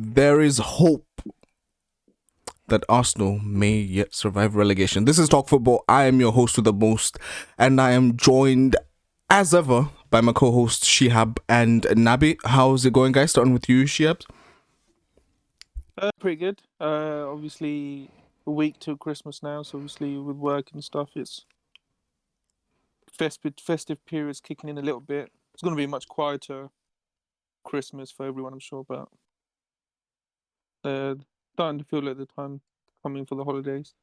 there is hope that Arsenal may yet survive relegation. This is Talk Football. I am your host with the most, and I am joined, as ever, by my co-hosts Shihab and Nabi. How's it going, guys? Starting with you, Shihab. Pretty good. Obviously, a week till Christmas now, so obviously with work and stuff, it's festive periods kicking in a little bit. It's going to be a much quieter Christmas for everyone, I'm sure, but starting to feel like the time coming for the holidays.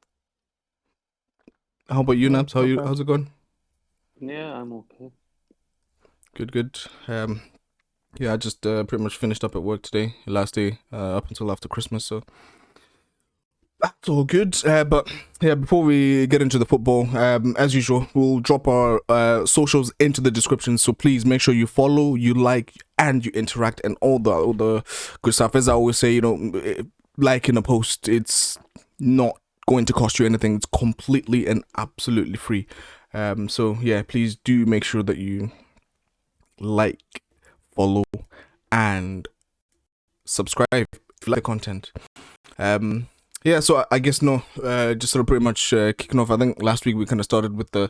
How about you, Yeah, Nabs? not bad. How's it going? Yeah, I'm okay. Good. Yeah, I just pretty much finished up at work today, last day, up until after Christmas, so that's all good. But yeah, before we get into the football, as usual, we'll drop our socials into the description, so please make sure you follow, you like, and you interact, and all the good stuff. As I always say, liking a post, it's not going to cost you anything. It's completely and absolutely free. So yeah, please do make sure that you like, follow, and subscribe if you like the content. Yeah, so I guess just sort of pretty much kicking off. I think last week we kind of started with the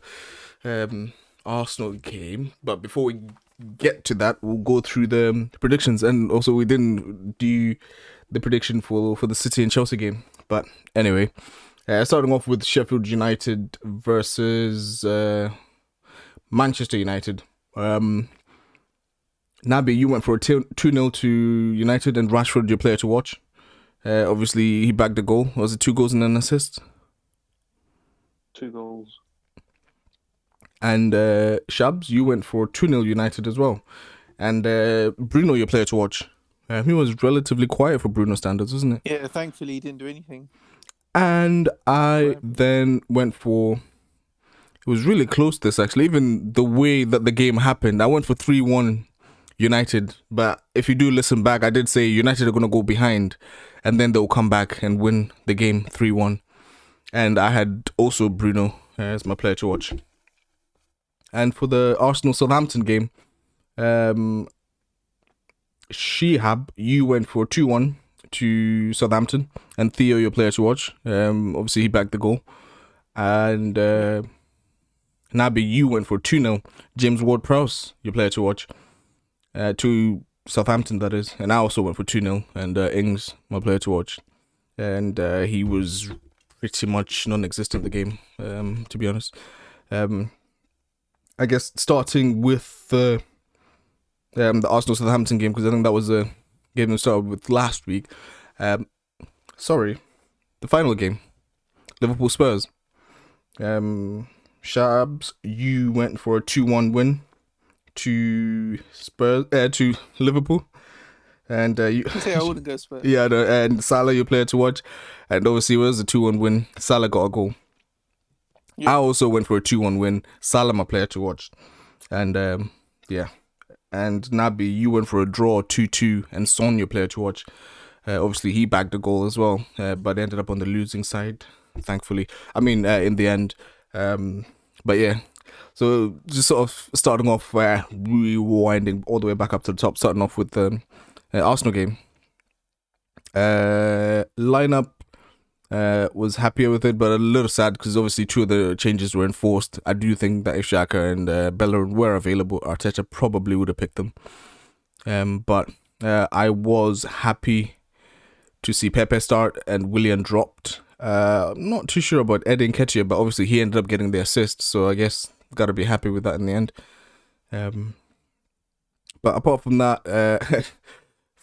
Arsenal game, but before we get to that, we'll go through the predictions, and also we didn't do the prediction for the City and Chelsea game. But anyway, starting off with Sheffield United versus Manchester United. Nabi, you went for a 2-0 to United, and Rashford, your player to watch. Obviously, he bagged a goal. Was it 2 goals and an assist? 2 goals. And Shabs, you went for 2-0 United as well. And Bruno, your player to watch. He was relatively quiet for Bruno standards, wasn't it? Yeah, thankfully he didn't do anything. And I then went for... It was really close, this actually. Even the way that the game happened, I went for 3-1 United. But if you do listen back, I did say United are going to go behind, and then they'll come back and win the game 3-1. And I had also Bruno as my player to watch. And for the Arsenal-Southampton game, Shihab, you went for 2-1 to Southampton, and Theo, your player to watch. Obviously, he backed the goal. And Nabi, you went for 2-0. James Ward-Prowse, your player to watch. To Southampton, that is. And I also went for 2-0. And Ings, my player to watch. And he was pretty much non-existent the game, to be honest. I guess starting with the Arsenal-Southampton game, because I think that was a game that started with last week. The final game, Liverpool-Spurs. Shabs, you went for a 2-1 win to Liverpool, and you say I wouldn't go Spurs. Yeah, and Salah, your player to watch, and obviously it was a 2-1 win. Salah got a goal. Yeah. I also went for a 2-1 win. Salah, my player to watch, and yeah. And Nabi, you went for a draw 2-2, and Son, your player to watch. Obviously, he bagged a goal as well, but ended up on the losing side, thankfully. I mean, in the end. But yeah, so just sort of starting off, rewinding all the way back up to the top, starting off with the Arsenal game. Lineup, was happier with it, but a little sad because obviously 2 of the changes were enforced. I do think that if Xhaka and Bellerin were available, Arteta probably would have picked them. But I was happy to see Pepe start and Willian dropped. I'm not too sure about Eddie Nketiah, but obviously he ended up getting the assist, so I guess got to be happy with that in the end. But apart from that,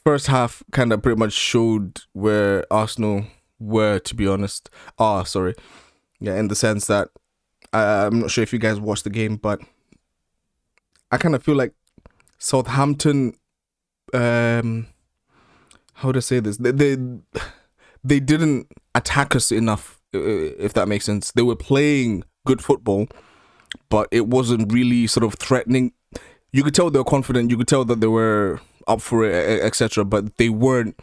first half kind of pretty much showed where Arsenal were, to be honest. Yeah, in the sense that I'm not sure if you guys watched the game, but I kind of feel like Southampton, how to say this, they didn't attack us enough, if that makes sense. They were playing good football, but it wasn't really sort of threatening. You could tell they were confident, you could tell that they were up for it, etc., but they weren't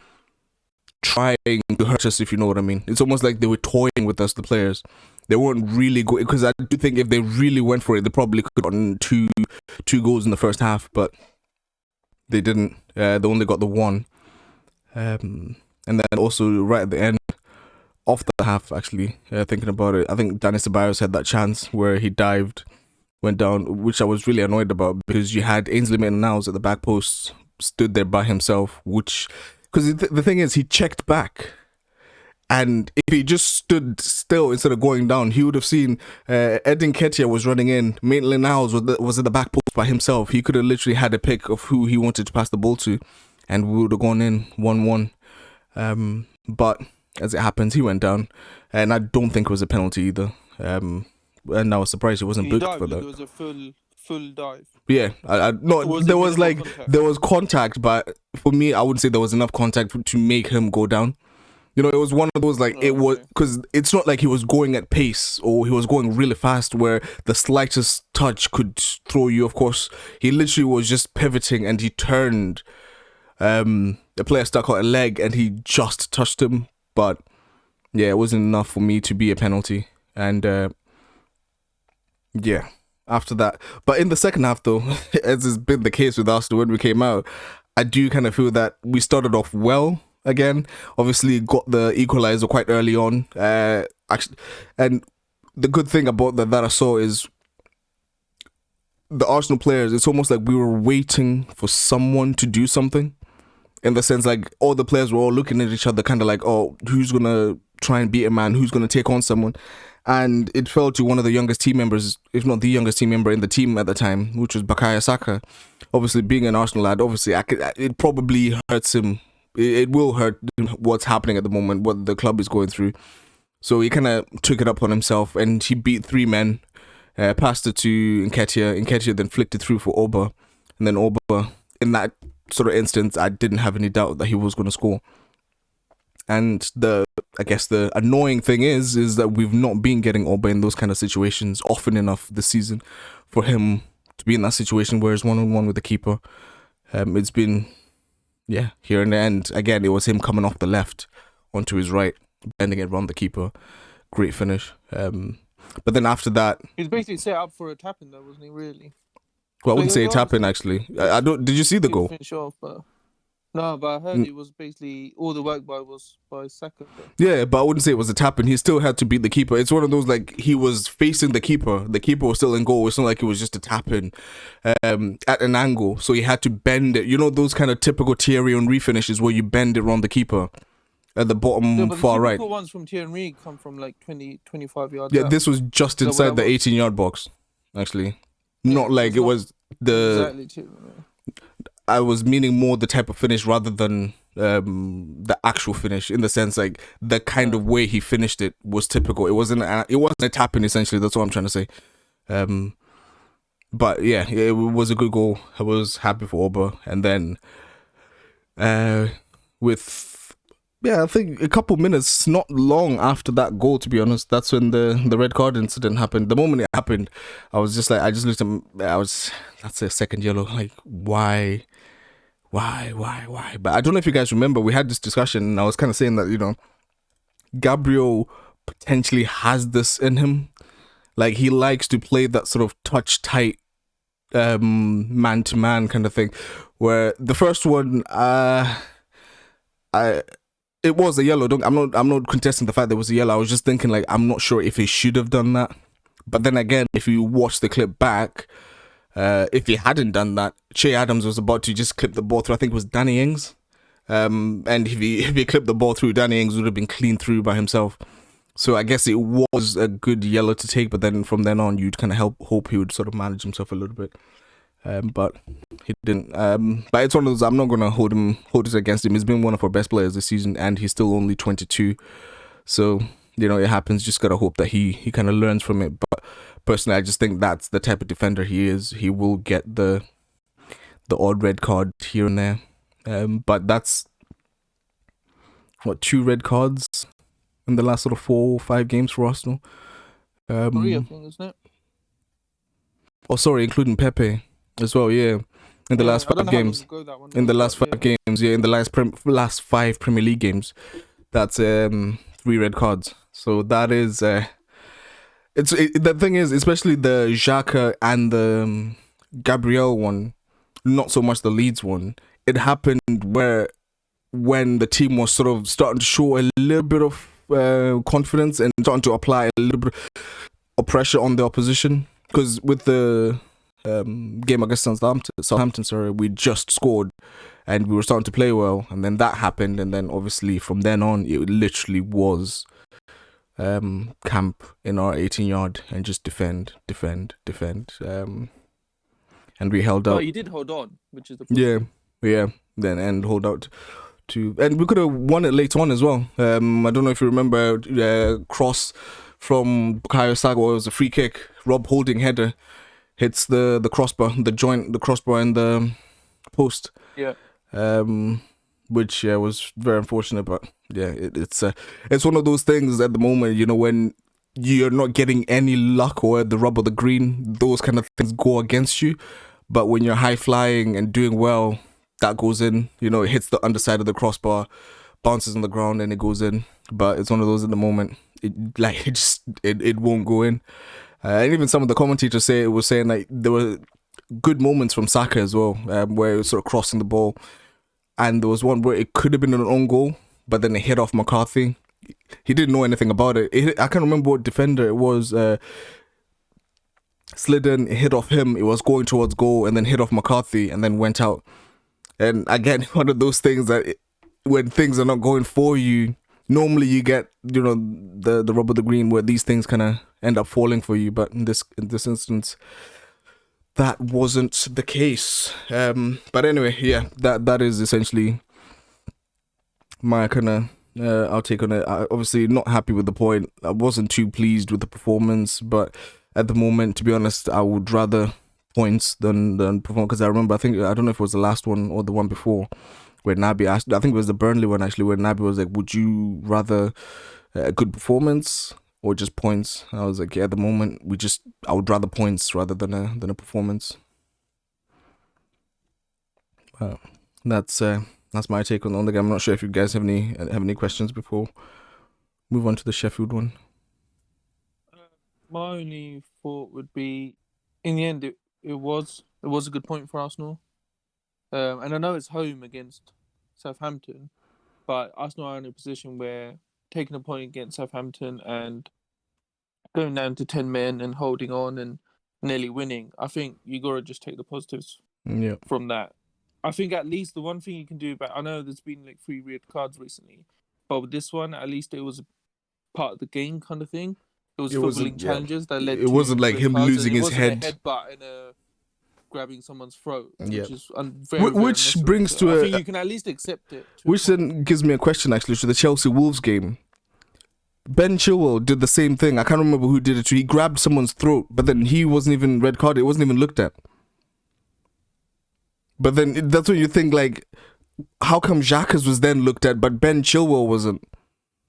trying to hurt us, if you know what I mean. It's almost like they were toying with us, the players. They weren't really good, because I do think if they really went for it, they probably could have gotten two goals in the first half, but they didn't. They only got the one. And then also right at the end of the half, actually, thinking about it, I think Dani Ceballos had that chance where he dived, went down, which I was really annoyed about because you had Ainsley Maitland-Niles at the back post, stood there by himself, which, because the thing is, he checked back. And if he just stood still instead of going down, he would have seen Edin Nketiah was running in. Maitland-Niles was at the back post by himself. He could have literally had a pick of who he wanted to pass the ball to, and we would have gone in 1-1. But as it happens, he went down, and I don't think it was a penalty either. And I was surprised he wasn't booked for that. It was a full dive. Yeah, there was contact, but for me, I wouldn't say there was enough contact to make him go down. You know, it was one of those, like, it was, because it's not like he was going at pace or he was going really fast where the slightest touch could throw you. Of course, he literally was just pivoting and he turned. The player stuck out a leg and he just touched him. But yeah, it wasn't enough for me to be a penalty. And yeah, after that. But in the second half, though, as has been the case with Arsenal when we came out, I do kind of feel that we started off well. Again, obviously got the equalizer quite early on. Actually, and the good thing about that I saw is the Arsenal players. It's almost like we were waiting for someone to do something. In the sense, like all the players were all looking at each other, kind of like, oh, who's gonna try and beat a man? Who's gonna take on someone? And it fell to one of the youngest team members, if not the youngest team member in the team at the time, which was Bukayo Saka. Obviously, being an Arsenal lad, obviously, it probably hurts him. It will hurt what's happening at the moment, what the club is going through. So he kind of took it up on himself and he beat three men, passed it to Nketiah. Nketiah then flicked it through for Oba. And then Oba, in that sort of instance, I didn't have any doubt that he was going to score. And I guess the annoying thing is that we've not been getting Oba in those kind of situations often enough this season for him to be in that situation where he's one-on-one with the keeper. It's been... yeah, here in the end, again, it was him coming off the left onto his right, bending it around the keeper. Great finish. But then after that... he was basically set up for a tap-in though, wasn't he, really? well, I wouldn't say a tap-in, actually. I don't... did you see the goal? Finish off, but... no, but I heard it was basically... all the work by Saka. Yeah, but I wouldn't say it was a tap-in. He still had to beat the keeper. It's one of those, like, he was facing the keeper. The keeper was still in goal. It's not like it was just a tap-in at an angle. So he had to bend it. You know those kind of typical Thierry Henry finishes where you bend it around the keeper at the bottom far right? The ones from Thierry Henry come from like 20, 25 yards Yeah, out. this was just inside the 18-yard box, actually. Not like it was the... exactly I was meaning more the type of finish rather than the actual finish, in the sense like the kind of way he finished it was typical. It wasn't a tap-in, essentially. That's what I'm trying to say. But yeah, it was a good goal. I was happy for Oba. And then I think a couple minutes, not long after that goal, to be honest, that's when the red card incident happened. The moment it happened, I was just like, I just looked at, that's a second yellow. Like, why? But I don't know if you guys remember, we had this discussion and I was kind of saying that, you know, Gabriel potentially has this in him. Like, he likes to play that sort of touch tight, man-to-man kind of thing, where the first one, it was a yellow. I'm not contesting the fact there was a yellow. I was just thinking, like, I'm not sure if he should have done that. But then again, if you watch the clip back, if he hadn't done that, Che Adams was about to just clip the ball through. I think it was Danny Ings. And if he clipped the ball through, Danny Ings would have been clean through by himself. So I guess it was a good yellow to take. But then from then on, you'd kind of hope he would sort of manage himself a little bit. But he didn't. But it's one of those, I'm not going to hold it against him. He's been one of our best players this season, and he's still only 22. So, you know, it happens. Just got to hope that he kind of learns from it. But personally, I just think that's the type of defender he is. He will get the odd red card here and there. But that's, 2 red cards in the last sort of 4 or 5 games for Arsenal. 3, I think, isn't it? Oh, sorry, including Pepe as well, yeah. In the last 5 games. In the last 5 games, yeah. In the last 5 Premier League games. That's 3 red cards. So that is... the thing is, especially the Xhaka and the Gabriel one, not so much the Leeds one, it happened where when the team was sort of starting to show a little bit of confidence and starting to apply a little bit of pressure on the opposition. Because with the game against Southampton, sorry, we just scored and we were starting to play well, and then that happened, and then obviously from then on it literally was camp in our 18-yard and just defend, and we held out. Oh, you did hold on, which is the yeah. Then and hold out and we could have won it later on as well. I don't know if you remember cross from Bukayo Saka. It was a free kick. Rob Holding header hits the crossbar, the crossbar and the post. Yeah. Which was very unfortunate, but yeah, it's one of those things at the moment, when you're not getting any luck or the rub of the green, those kind of things go against you. But when you're high flying and doing well, that goes in. It hits the underside of the crossbar, bounces on the ground, and it goes in. But it's one of those at the moment. It won't go in. And even some of the commentators were saying like there were good moments from Saka as well, where he was sort of crossing the ball, and there was one where it could have been an own goal, but then it hit off McCarthy. He didn't know anything about it. I can't remember what defender it was. Slid in, it hit off him. It was going towards goal, and then hit off McCarthy, and then went out. And again, one of those things that when things are not going for you, normally you get the rub of the green where these things kind of end up falling for you. But in this instance, that wasn't the case. But anyway, yeah, that is essentially my kind of outtake on it. Obviously not happy with the point. I wasn't too pleased with the performance, but at the moment, to be honest, I would rather points than perform, because I remember, I don't know if it was the last one or the one before, where Naby asked, I think it was the Burnley one actually, where Naby was like, would you rather a good performance or just points? I was like, yeah, at the moment I would rather points rather than a performance. That's my take on the game. I'm not sure if you guys have any questions before move on to the Sheffield one. My only thought would be, in the end, it was a good point for Arsenal. And I know it's home against Southampton, but Arsenal are in a position where taking a point against Southampton and going down to 10 men and holding on and nearly winning, I think you got to just take the positives from that. I think at least the one thing you can do about, I know there's been like 3 red cards recently, but with this one, at least it was part of the game kind of thing. It was footballing challenges that led to... It wasn't like him losing his head. It wasn't a headbutt and grabbing someone's throat, which is which brings to I think you can at least accept it. Which then gives me a question actually to the Chelsea Wolves game. Ben Chilwell did the same thing. I can't remember who did it. He grabbed someone's throat, but then he wasn't even red carded. It wasn't even looked at. But then that's when you think like, how come Xhaka's was then looked at, but Ben Chilwell wasn't?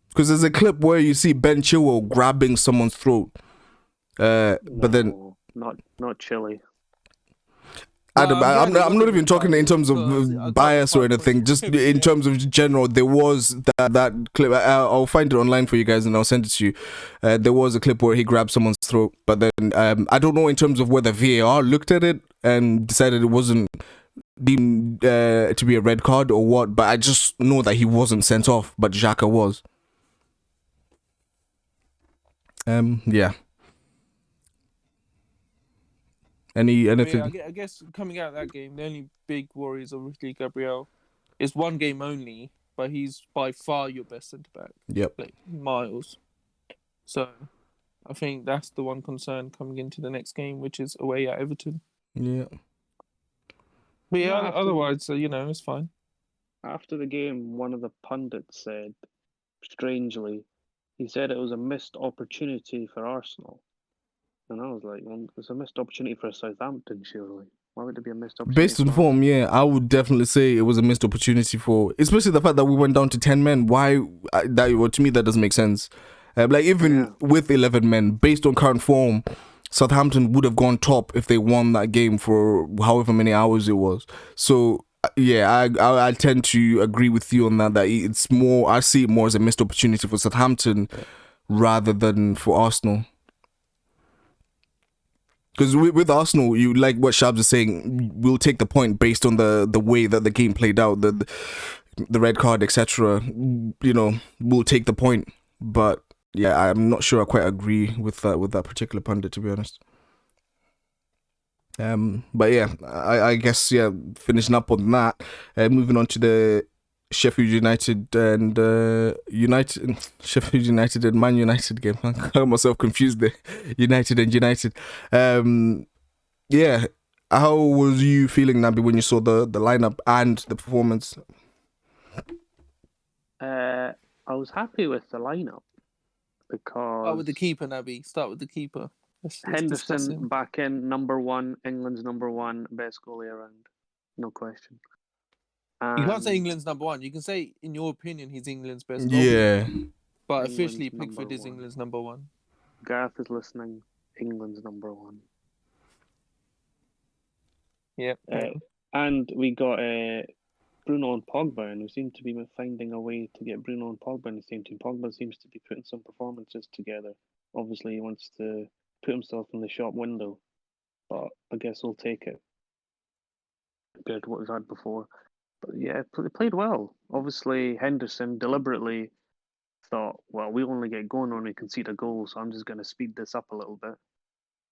Because there's a clip where you see Ben Chilwell grabbing someone's throat. But then... Not Chile. I'm not even talking in terms of bias or anything. Just in terms of general, there was that clip. I'll find it online for you guys and I'll send it to you. There was a clip where he grabbed someone's throat, but then I don't know in terms of whether VAR looked at it and decided it wasn't deemed to be a red card or what. But I just know that he wasn't sent off, but Xhaka was. Yeah. Anything? I guess coming out of that game, the only big worry is obviously Gabriel. It's one game only, but he's by far your best centre back. Yep. Like miles. So I think that's the one concern coming into the next game, which is away at Everton. Yeah. But otherwise, it's fine. After the game, one of the pundits said, strangely, he said it was a missed opportunity for Arsenal. And I was like, well, it's a missed opportunity for Southampton, surely. Why would it be a missed opportunity? Based on form, yeah, I would definitely say it was a missed opportunity especially the fact that we went down to 10 men. Why? To me, that doesn't make sense. With 11 men, based on current form, Southampton would have gone top if they won that game for however many hours it was. So, yeah, I tend to agree with you on that it's more, I see it more as a missed opportunity for Southampton rather than for Arsenal. Because with Arsenal, you like what Shabs is saying, we'll take the point based on the way that the game played out. the red card, etc., will take the point. But yeah, I'm not sure I quite agree with that particular pundit, to be honest. But yeah, I guess yeah, finishing up on that, moving on to the Sheffield United and Sheffield United and Man United game. I got myself confused there. United and United. Yeah, how was you feeling, Nabi, when you saw the lineup and the performance? I was happy with the lineup because Start with the keeper, Nabi. Start with the keeper. Let's discuss Henderson him. back in, number one, England's number one, best goalie around, no question. You can't say And England's number one. You can say, in your opinion, he's England's best goalie. Yeah, But England's officially, number Pickford is one. England's number one. Gareth is listening. England's number one. Yep. And we got Bruno and Pogba, and we seem to be finding a way to get Bruno and Pogba in the same team. Pogba seems to be putting some performances together. Obviously, he wants to put himself in the shop window, but I guess we'll take it compared to what we've had before. But yeah, they played well. Obviously, Henderson deliberately thought, well, we only get going when we concede a goal, so I'm just going to speed this up a little bit.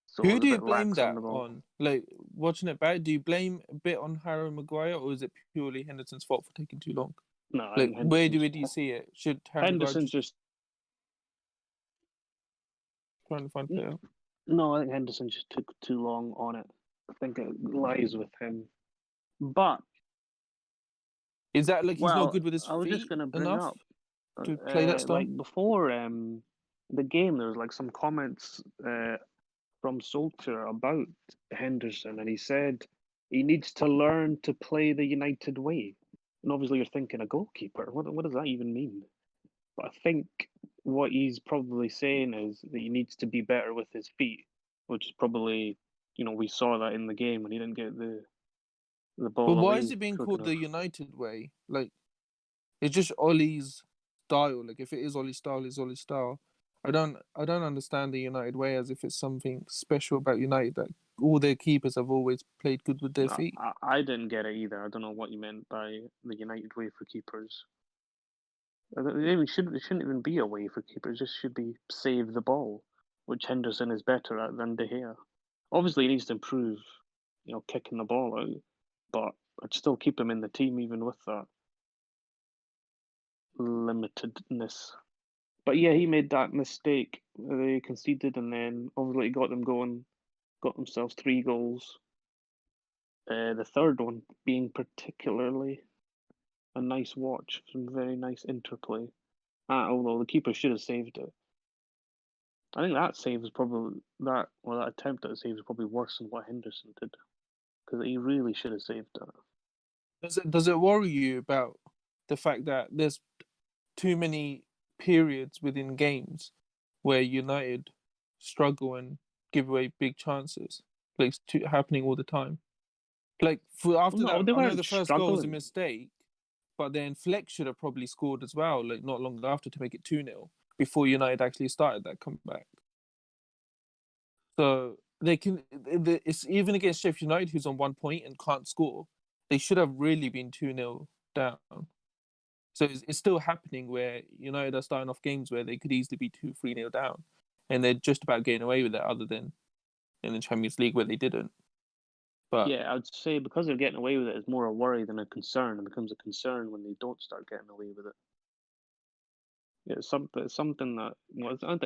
So I Who was do a you bit blame lax that on the ball. on? Like, watching it back, do you blame a bit on Harry Maguire, or is it purely Henderson's fault for taking too long? No, I Like, think where do you see it? Should Harry Maguire Henderson just trying to find player? No, I think Henderson just took too long on it. I think it lies with him. But Is that like he's not well, good with his I was just feet going to bring enough up, to play that style? like before the game, there was like some comments from Solskjaer about Henderson, and he said he needs to learn to play the United way. And obviously, you're thinking a goalkeeper. What does that even mean? But I think what he's probably saying is that he needs to be better with his feet, which is probably, we saw that in the game when he didn't get the But ball why away is it being quick called enough. the United way? Like, it's just Ollie's style. Like, if it is Ollie's style, it's Ollie's style. I don't understand the United way as if it's something special about United that all their keepers have always played good with their feet. I didn't get it either. I don't know what you meant by the United way for keepers. It shouldn't even be a way for keepers. It just should be save the ball, which Henderson is better at than De Gea. Obviously, he needs to improve, kicking the ball out, but I'd still keep him in the team even with that limitedness. But yeah, he made that mistake. They conceded, and then obviously got them going, got themselves 3 goals. The third one being particularly a nice watch, some very nice interplay. Although the keeper should have saved it. I think that save was probably that attempt at a save was probably worse than what Henderson did, because he really should have saved that. Does it worry you about the fact that there's too many periods within games where United struggle and give away big chances, like it's happening all the time? Like after No, that, they I know weren't the first goal was a struggling. mistake, but then Fleck should have probably scored as well, like not long after to make it 2-0 before United actually started that comeback. So they can. It's even against Sheffield United, who's on 1 point and can't score. They should have really been 2-0 down. So it's still happening where United are starting off games where they could easily be 2-3-0 down, and they're just about getting away with it. Other than in the Champions League where they didn't. But Yeah, I'd say because they're getting away with it is more a worry than a concern. It becomes a concern when they don't start getting away with it. Yeah, it's something that it's something that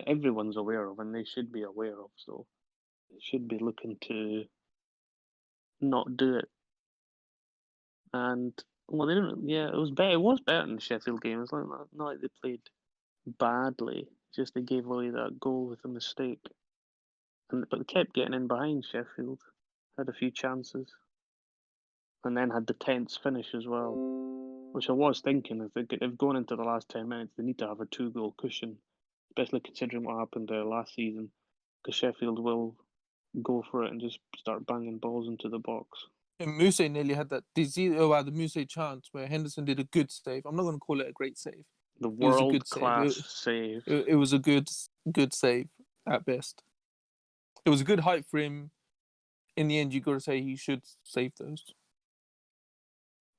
everyone's aware of and they should be aware of. So they should be looking to not do it. And well, they didn't. Yeah, it was better. It was better in the Sheffield game. It's not like they played badly. Just they gave away that goal with a mistake. But they kept getting in behind Sheffield. Had a few chances. And then had the tense finish as well. Which I was thinking, if going into the last 10 minutes, they need to have a 2-goal cushion. Especially considering what happened there last season. Because Sheffield will go for it and just start banging balls into the box. and Muse nearly had that. Did you see the Muse chance where Henderson did a good save? I'm not going to call it a great save. The It was a good world-class save. save. It was a good save at best. It was a good height for him. In the end, you got to say he should save those.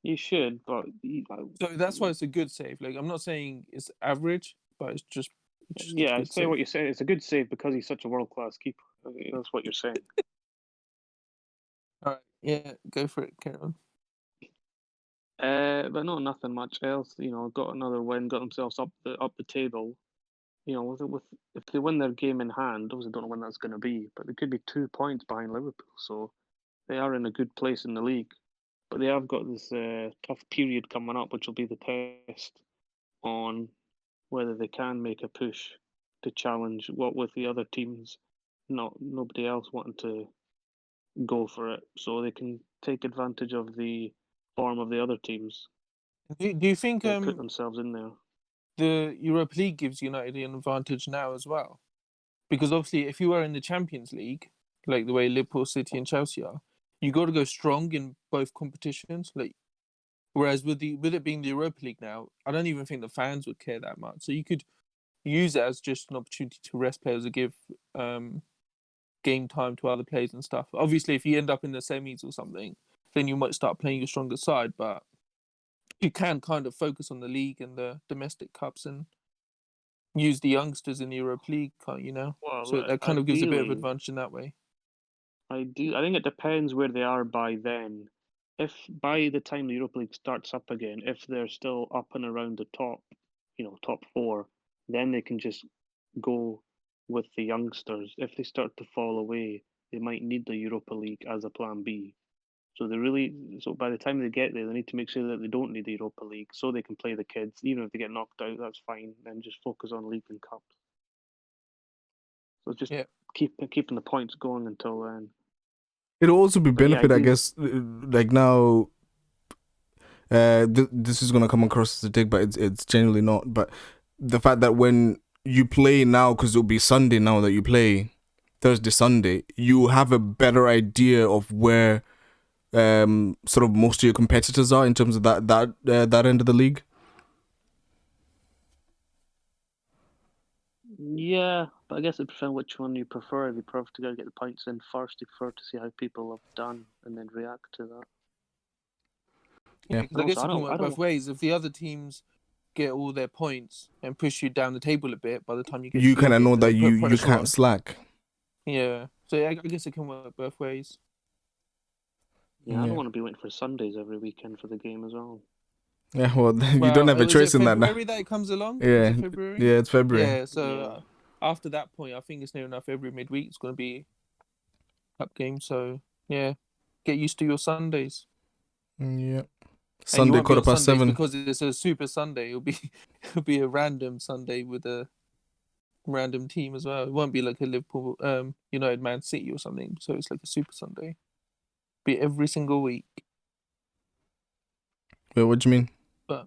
You should, but So that's why it's a good save. Like I'm not saying it's average, but it's just a yeah, good say save. what you say. It's a good save because he's such a world-class keeper. That's what you're saying. All right, yeah, go for it, Karen. But no, nothing much else. Got another win, got themselves up the table. With if they win their game in hand, obviously don't know when that's going to be, but they could be 2 points behind Liverpool, so they are in a good place in the league. But they have got this tough period coming up, which will be the test on whether they can make a push to challenge what with the other teams, nobody else wanting to go for it, so they can take advantage of the form of the other teams Do you think to put themselves in there. the Europa League gives United an advantage now as well? Because obviously, if you are in the Champions League, like the way Liverpool, City, and Chelsea are, you got to go strong in both competitions. Like, whereas with it being the Europa League now, I don't even think the fans would care that much. So you could use it as just an opportunity to rest players or give game time to other players and stuff. Obviously, if you end up in the semis or something, then you might start playing your stronger side, but you can kind of focus on the league and the domestic cups and use the youngsters in the Europa League, so Well, that kind of gives a bit of advantage in that way. I think it depends where they are by then. If by the time the Europa League starts up again, if they're still up and around the top, top four, then they can just go with the youngsters. If they start to fall away, they might need the Europa League as a plan B. So by the time they get there, they need to make sure that they don't need the Europa League, so they can play the kids. Even if they get knocked out, that's fine. Then just focus on league and cups. So just keeping the points going until then. It'll also be benefit, I guess. Like now, this is gonna come across as a dig, but it's generally not. But the fact that when you play now, because it'll be Sunday now that you play, Thursday, Sunday, you have a better idea of where sort of most of your competitors are in terms of that end of the league. Yeah, but I guess it depends which one you prefer. If you prefer to get the points in first, you prefer to see how people have done and then react to that. Yeah, because I guess it can work both ways. If the other teams get all their points and push you down the table a bit, by the time you get you kind of know that you can't slack. Yeah, so I guess it can work both ways. Yeah, I don't want to be waiting for Sundays every weekend for the game as well. Yeah, well, you don't have a choice in that now. February that it comes along? Yeah, February? Yeah, it's February. Yeah, so after that point, I think it's near enough every midweek. It's going to be cup game. So yeah, get used to your Sundays. Yeah, Sunday 7:15 because it's a Super Sunday. It'll be a random Sunday with a random team as well. It won't be like a Liverpool, United, Man City or something. So it's like a Super Sunday. Be every single week. Wait, what do you mean? But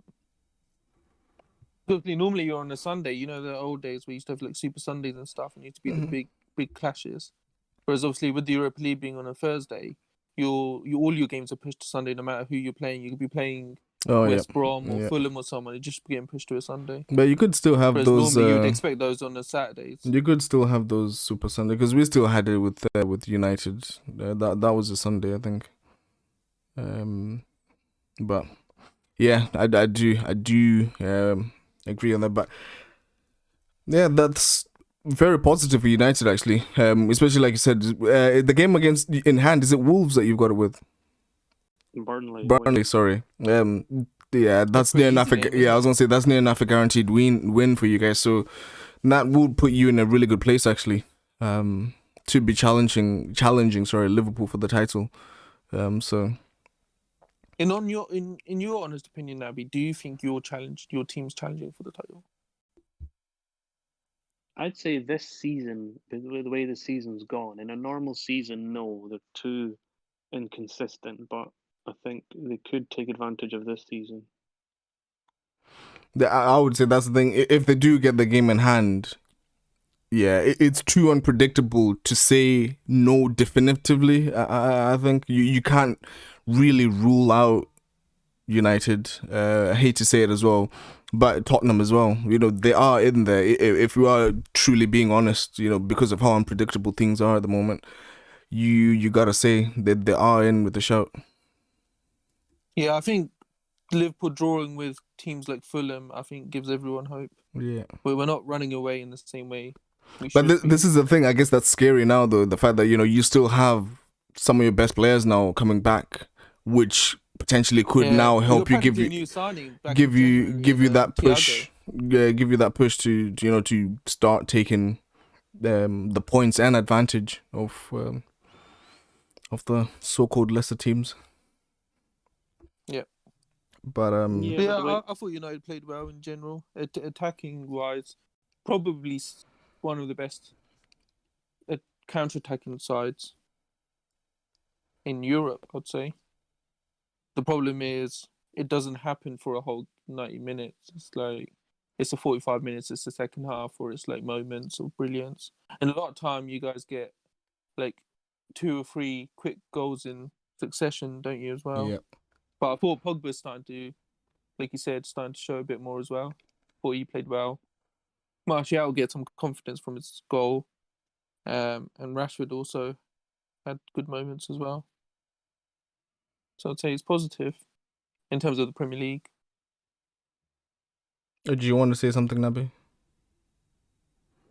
normally you're on a Sunday. The old days we used to have like Super Sundays and stuff, and it used to be the big clashes. Whereas obviously with the Europa League being on a Thursday, all your games are pushed to Sunday, no matter who you're playing. You could be playing West Brom or Fulham or someone. It's just getting pushed to a Sunday. But you could still have those. Normally you would expect those on the Saturdays. You could still have those Super Sunday because we still had it with United. That was a Sunday, I think. But yeah, I do agree on that. But yeah, that's very positive for United actually. Especially like you said, the game in hand, is it Wolves that you've got it with? Burnley, sorry. Yeah, that's near enough. I was gonna say that's near enough a guaranteed win for you guys. So that would put you in a really good place actually. To be challenging Liverpool for the title. So. And in your honest opinion, Naby, do you think your team's challenging for the title? I'd say this season, the way the season's gone, in a normal season, no, they're too inconsistent. But I think they could take advantage of this season. I would say that's the thing. If they do get the game in hand, yeah, it's too unpredictable to say no definitively. I think you can't really rule out United. I hate to say it as well, but Tottenham as well. They are in there. If we are truly being honest, because of how unpredictable things are at the moment, you gotta say that they are in with the shout. Yeah, I think Liverpool drawing with teams like Fulham, I think, gives everyone hope. Yeah. We're not running away in the same way we But should be. this is the thing, I guess that's scary now, though. The fact that, you still have some of your best players now coming back, which potentially could now we help got you, give practically you a new signing back give in you January give you in, that Thiago. push, give you that push to start taking the points and advantage of the so-called lesser teams. Yeah. But Yeah, Yeah, but the way I thought United played well in general. Attacking wise, probably one of the best counter-attacking sides in Europe, I'd say. The problem is it doesn't happen for a whole 90 minutes. It's like it's a 45 minutes, it's the second half, or it's like moments of brilliance. And a lot of time you guys get like 2 or 3 quick goals in succession, don't you, as well? yeah, But I thought Pogba's starting to, like you said, starting to show a bit more as well. Thought he played well. Martial get some confidence from his goal. And Rashford also had good moments as well. So I'd say it's positive in terms of the Premier League. do you want to say something, Nabi?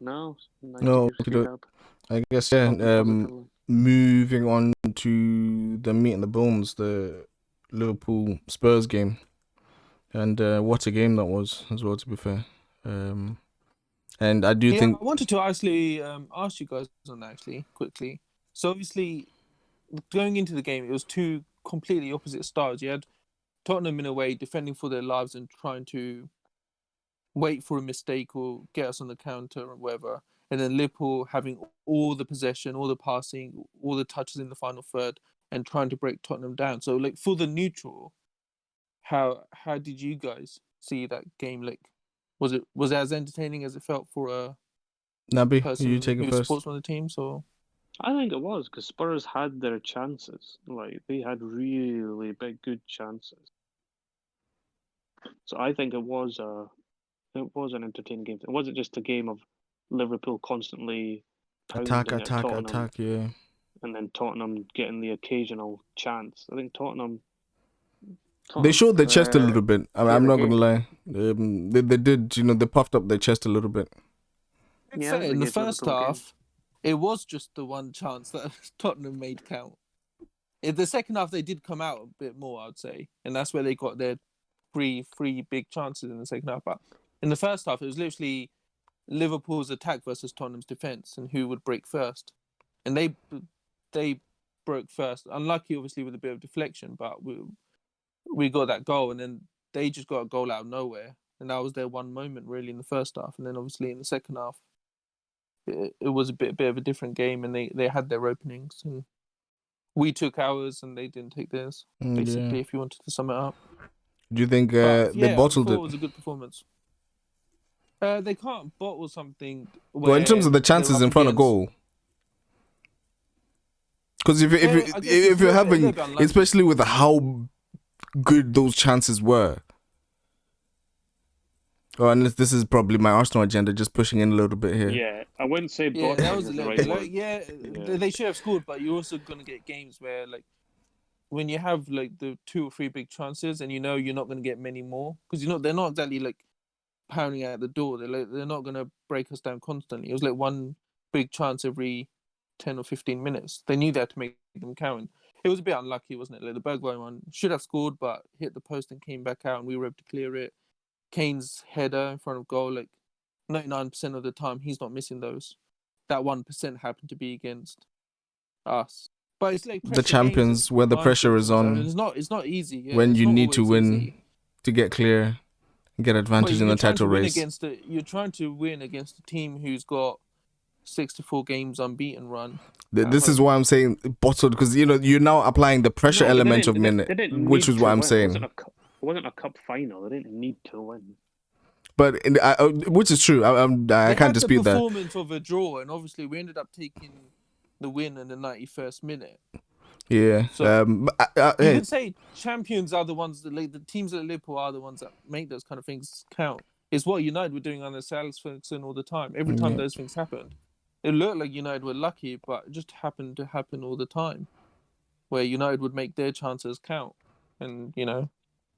no, nice No, to speak up. I guess Talking positively. moving on to the meat and the bones, the Liverpool Spurs game, and what a game that was as well. To be fair, and I do think I wanted to actually ask you guys on that actually quickly. So obviously, going into the game, it was two completely opposite styles. You had Tottenham in a way defending for their lives and trying to wait for a mistake or get us on the counter or whatever. And then Liverpool having all the possession, all the passing, all the touches in the final third, and trying to break Tottenham down. So, like for the neutral, how did you guys see that game? Like, was it as entertaining as it felt for a Nabi, you person take it who first. supports one of the teams? Or I think it was because Spurs had their chances. Like they had really big, good chances. So I think it was an entertaining game. It wasn't just a game of Liverpool constantly pounding at Tottenham Yeah. and then Tottenham getting the occasional chance. I think Tottenham They showed their chest a little bit. they I'm were not gonna getting, lie. They did. They puffed up their chest a little bit. yeah, I think in they the gave first Liverpool a game. half, it was just the one chance that Tottenham made count. In the second half, they did come out a bit more, I'd say, and that's where they got their three big chances in the second half. But in the first half, it was literally Liverpool's attack versus Tottenham's defense, and who would break first. And they broke first. Unlucky, obviously, with a bit of deflection, but we got that goal, and then they just got a goal out of nowhere, and that was their one moment really in the first half. And then obviously in the second half, it was a bit of a different game, and they had their openings, and we took ours, and they didn't take theirs. Basically, Yeah. if you wanted to sum it up. Do you think But they yeah, I bottled thought it? it was a good performance. They can't bottle something Well, in terms of the they're chances up in front of against. goal. Because I guess if you're a having, little bit unlucky. especially with how good those chances were. Oh, unless this is probably my Arsenal agenda just pushing in a little bit here. Yeah, I wouldn't say Yeah, that bottling was a is the little right bit. word. Like, Yeah. they should have scored, but you're also gonna get games where like when you have like the 2 or 3 big chances, and you're not gonna get many more because they're not exactly like pounding at the door. They're not gonna break us down constantly. It was like one big chance every 10 or 15 minutes. They knew they had to make them count. It was a bit unlucky, wasn't it? Like the Bergwijn one should have scored, but hit the post and came back out, and we were able to clear it. Kane's header in front of goal, like 99% of the time, he's not missing those. That 1% happened to be against us. But it's like The pressure games champions, where the pressure is advantage, and on, it's not easy. Yeah, when it's you not need to always win easy. to get clear, get But advantage in you're the trying to title win race. you're trying to win against a team who's got 64 games unbeaten run. This is why I'm saying bottled, because you're now applying the pressure No, but element of minute, they didn't which need is what to I'm win. saying. It wasn't a cup final. They didn't need to win. But which is true. I They can't had dispute the that. performance of a draw, and obviously we ended up taking the win in the 91st minute. Yeah. So you hey, could say champions are the ones that the teams at Liverpool are the ones that make those kind of things count. It's what United were doing under Alex Ferguson all the time. Every time those things happened, it looked like United were lucky, but it just happened to happen all the time, where United would make their chances count, and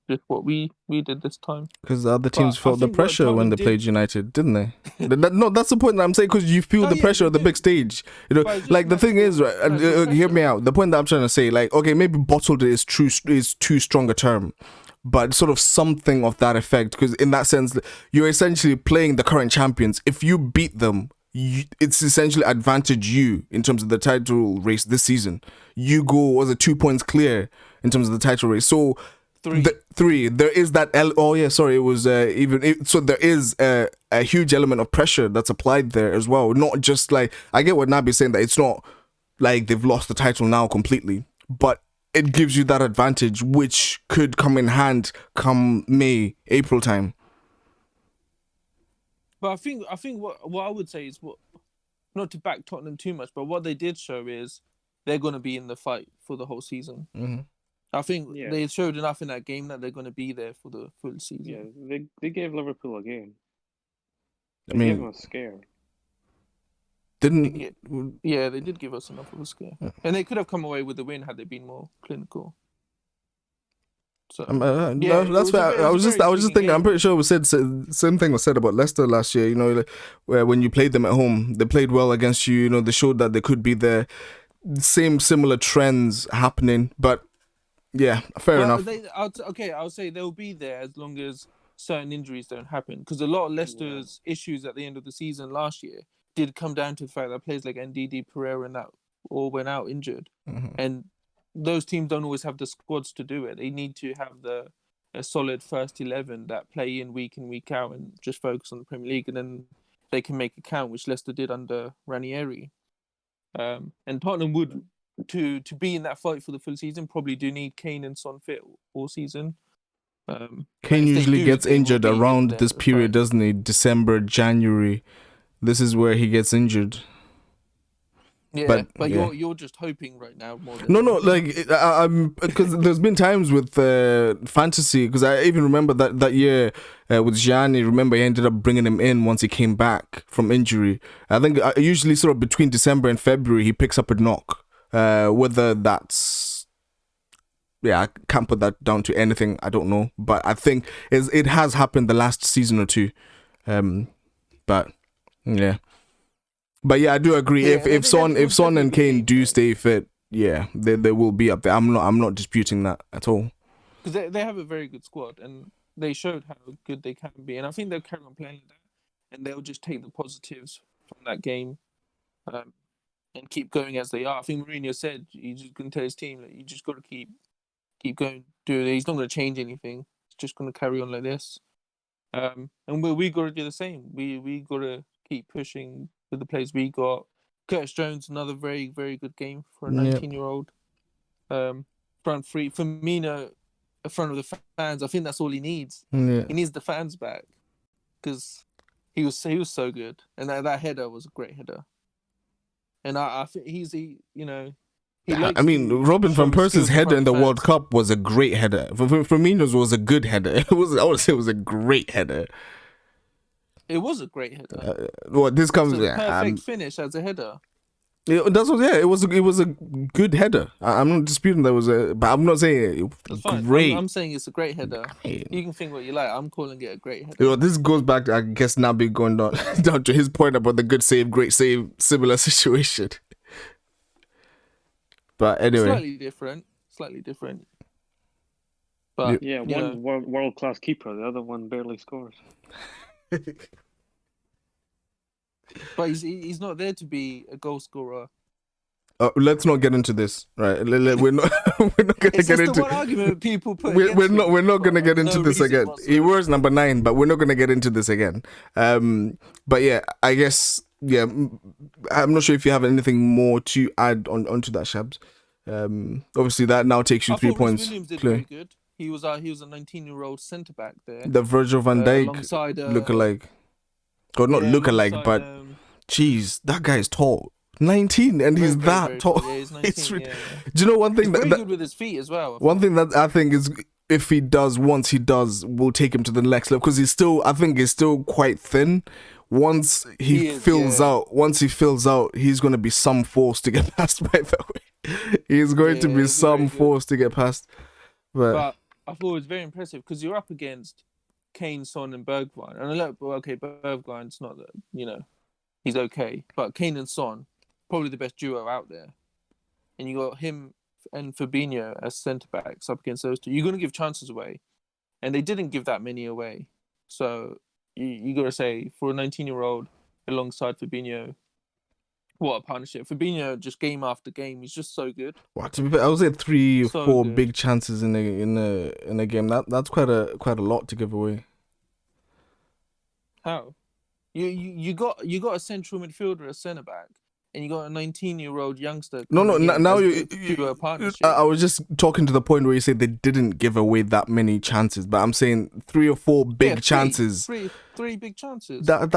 just what we did this time. Because the other teams But I felt the think what pressure when Tottenham they played United, didn't they? No, that's the point that I'm saying, because you feel Oh, the yeah, pressure they of the did. big stage. You know, But it's just like the thing is, right? natural Hear me pressure. out. The point that I'm trying to say, like, okay, maybe bottled is too strong a term, but sort of something of that effect. Because in that sense, you're essentially playing the current champions. If you beat them, it's essentially advantage you in terms of the title race this season. You was it 2 points clear in terms of the title race. So 3. Three. There is that. Oh yeah, sorry. It was so there is a huge element of pressure that's applied there as well. Not just like, I get what Nabi's saying, that it's not like they've lost the title now completely, but it gives you that advantage, which could come in hand come May, April time. But I think what I would say is, what, not to back Tottenham too much, but what they did show is they're going to be in the fight for the whole season. Mm-hmm. I think they showed enough in that game that they're going to be there for the full season. Yeah, they gave Liverpool a game. I mean, gave them a scare. They did give us enough of a scare, and they could have come away with the win had they been more clinical. So that's fair. I was just thinking. I'm pretty sure it was said same thing was said about Leicester last year. You know, like, where when you played them at home, they played well against you. You know, they showed that they could be there. Similar trends happening, but yeah, fair enough. I'll say they'll be there as long as certain injuries don't happen. Because a lot of Leicester's issues at the end of the season last year did come down to the fact that players like NDD, Pereira, and that all went out injured, and those teams don't always have the squads to do it. They need to have a solid first 11 that play in week out and just focus on the Premier League, and then they can make it count, which Leicester did under Ranieri. And Tottenham would, to be in that fight for the full season, probably do need Kane and Son fit all season. Kane usually gets injured around this period, doesn't he? December, January. This is where he gets injured. Yeah, but you're just hoping right now more than no, like I'm, because there's been times with fantasy, because I even remember that year with Gianni. Remember, he ended up bringing him in once he came back from injury. I think usually sort of between December and February he picks up a knock. Whether that's, I can't put that down to anything. I don't know, but I think it has happened the last season or two. But yeah. But yeah, I do agree. If Son and Kane do stay fit, they will be up there. I'm not disputing that at all. Because they have a very good squad, and they showed how good they can be, and I think they'll carry on playing like that, and they'll just take the positives from that game, and keep going as they are. I think Mourinho said he's just going to tell his team that you just got to keep going, do it. He's not going to change anything. He's just going to carry on like this, and we got to do the same. We got to keep pushing with the players we got. Curtis Jones, another very, very good game for a 19-year-old. Front three, Firmino, in front of the fans. I think that's all he needs. Yeah. He needs the fans back, because he was so good, and that header was a great header. And I think Robin van Persie's header in the World Cup was a great header. Firmino's was a good header. I would say it was a great header. It was a great header. This comes perfect finish as a header. It was a good header. I'm not disputing that was but I'm not saying it was great. I'm saying it's a great header. You can think what you like. I'm calling it a great header. This goes back to, I guess, Nabi going down to his point about the good save, great save, similar situation. But anyway, slightly different. But one world class keeper, the other one barely scores. But he's not there to be a goal scorer. Let's not get into this, right? We're not going to get into. One argument people put. We're not going to get into this again. He wears number 9, but we're not going to get into this again. But yeah, I guess I'm not sure if you have anything more to add onto that, Shabs. Obviously that now takes you 3 points. Williams did very good. He was a 19-year-old centre back there. The Virgil van Dijk lookalike. Or not lookalike, but jeez, that guy is tall. 19 and he's that tall. Yeah, he's 19, Do you know one thing? He's very good with his feet as well. One thing that I think is, if he does, once he does, will take him to the next level, because he's still quite thin. Once he fills out, he's going to be some force to get past, by the way. He's going to be some force to get past. But I thought it was very impressive because you're up against Kane, Son, and Bergwijn. And I look, well, okay, Bergwijn's not that, he's okay. But Kane and Son, probably the best duo out there. And you got him and Fabinho as centre backs up against those two. You're going to give chances away. And they didn't give that many away. So you got to say, for a 19-year-old alongside Fabinho, what a partnership. Fabinho, just game after game, he's just so good. Well, to be fair, I would say 3 or So 4 good. big chances in a game. That's quite a lot to give away. How? You got a central midfielder, a centre back, and you got a 19-year-old youngster. No, now you do a partnership. I was just talking to the point where you said they didn't give away that many chances, but I'm saying 3 or 4 big chances. Three big chances. That's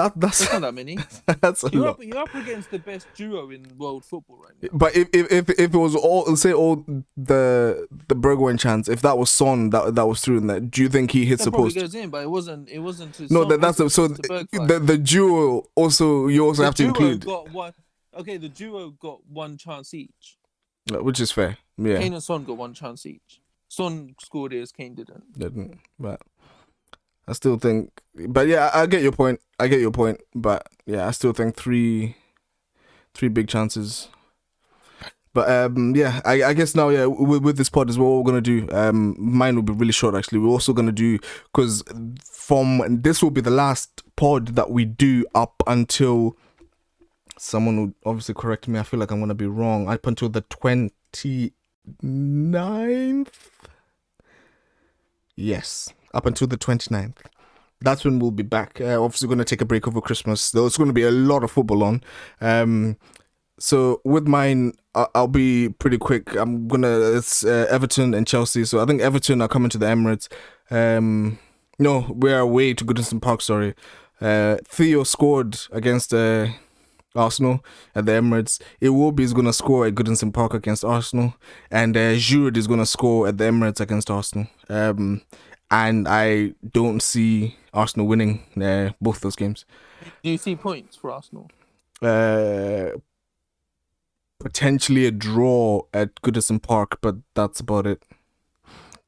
not that many. That's a lot. You're up against the best duo in world football right now. But if it was all the Bergwijn chance, if that was Son that was through in that, do you think he hits the post? Probably goes in, but it wasn't to No, Son, that's so the duo also you also have to include. Got one. Okay, the duo got one chance each. Which is fair. Yeah. Kane and Son got one chance each. Son scored it as Kane didn't. But I still think. But yeah, I get your point. But yeah, I still think three big chances. But yeah, I guess now, yeah, with this pod is what we're gonna do. Mine will be really short actually. We're also gonna do, because this will be the last pod that we do up until, someone would obviously correct me, I feel like I'm gonna be wrong, up until the 29th. Yes, up until the 29th. That's when we'll be back. Obviously going to take a break over Christmas. There's going to be a lot of football on. So with mine, I'll be pretty quick. It's Everton and Chelsea. So I think Everton are coming to the Emirates. No, we're away to Goodison Park, sorry. Theo scored against Arsenal at the Emirates. Iwobi is going to score at Goodison Park against Arsenal. And Giroud is going to score at the Emirates against Arsenal. And I don't see Arsenal winning both those games. Do you see points for Arsenal? Potentially a draw at Goodison Park, but that's about it.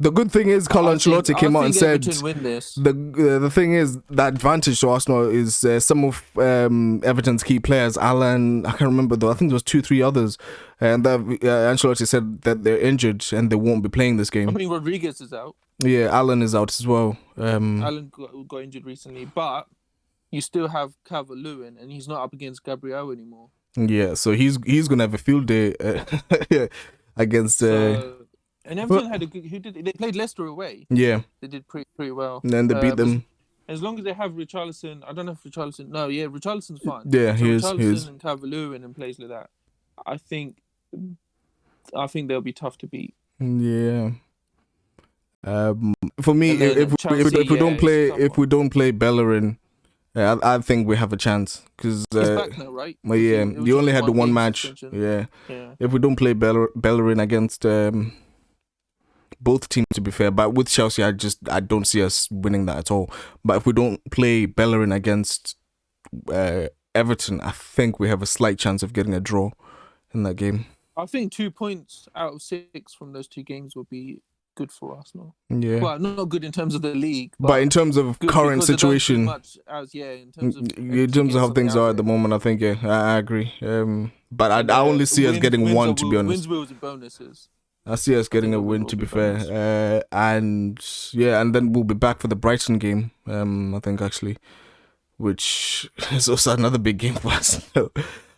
The good thing is Carlo Ancelotti came out and said the thing is the advantage to Arsenal is some of Everton's key players, Alan, I can't remember though, I think there was 2-3 others, and Ancelotti said that they're injured and they won't be playing this game. I think Rodriguez is out. Yeah, Alan is out as well. Alan got injured recently, but you still have Calvert-Lewin and he's not up against Gabriel anymore. Yeah, so he's gonna have a field day against. And Everton had a good. They played Leicester away. Yeah, they did pretty well. And then they beat them. As long as they have Richarlison, I don't know if Richarlison. No, yeah, Richarlison's fine. Yeah, so he is. Richarlison and Calvert-Lewin and plays like that. I think they'll be tough to beat. Yeah. For me, if we don't play Bellerin, I think we have a chance because he's back now, right? Well, yeah, you only had the one match. Yeah. If we don't play Bellerin against both teams, to be fair, but with Chelsea, I don't see us winning that at all. But if we don't play Bellerin against Everton, I think we have a slight chance of getting a draw in that game. I think 2 points out of 6 from those 2 games would be good for Arsenal. Yeah. Well, not good in terms of the league, but in terms of current situation, in terms of how things are at the moment, I think I agree. But I only see us getting one, to be honest. Wins, wills, and bonuses. I see us getting a win, to be fair. And then we'll be back for the Brighton game. I think actually, which is also another big game for us.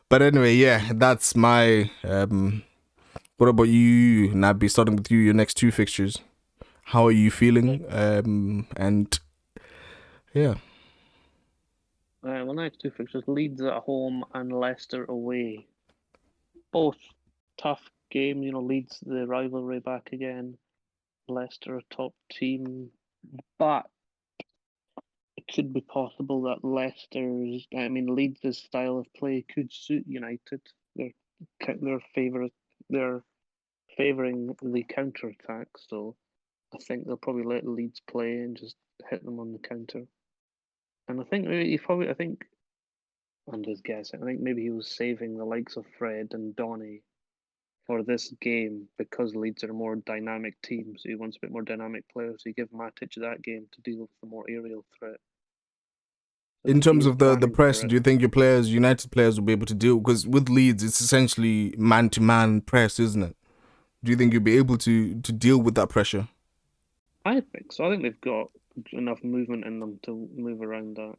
But anyway, yeah, that's my. What about you, Nabi? Starting with you, your next 2 fixtures. How are you feeling? And yeah. Well, next 2 fixtures: Leeds at home and Leicester away. Both tough games. Leeds the rivalry back again. Leicester a top team, but it could be possible that Leeds' style of play could suit United. They're favouring the counter-attack, so I think they'll probably let Leeds play and just hit them on the counter. And I think I'm just guessing, I think maybe he was saving the likes of Fred and Donny for this game because Leeds are a more dynamic team, so he wants a bit more dynamic players. So you give Matic that game to deal with the more aerial threat. I In think he terms is of the planning press, for do it. you think your players, United players, will be able to deal? Because with Leeds, it's essentially man-to-man press, isn't it? Do you think you'll be able to deal with that pressure? I think so. I think they've got enough movement in them to move around that.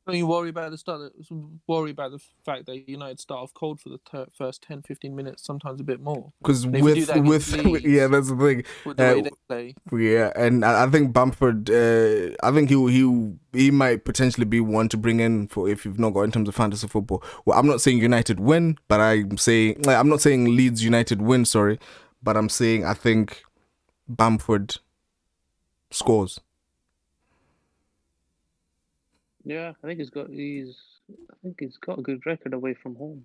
Don't you worry about the start? Worry about the fact that United start off cold for the first 10, 15 minutes, sometimes a bit more. Because And if we do that against Leeds, yeah, that's the thing. with the way they play, Yeah, and I think Bamford, I think he might potentially be one to bring in for if you've not got in terms of fantasy football. Well, I'm not saying United win, but I'm not saying Leeds United win. Sorry, but I'm saying I think Bamford scores. Yeah, I think he's got a good record away from home.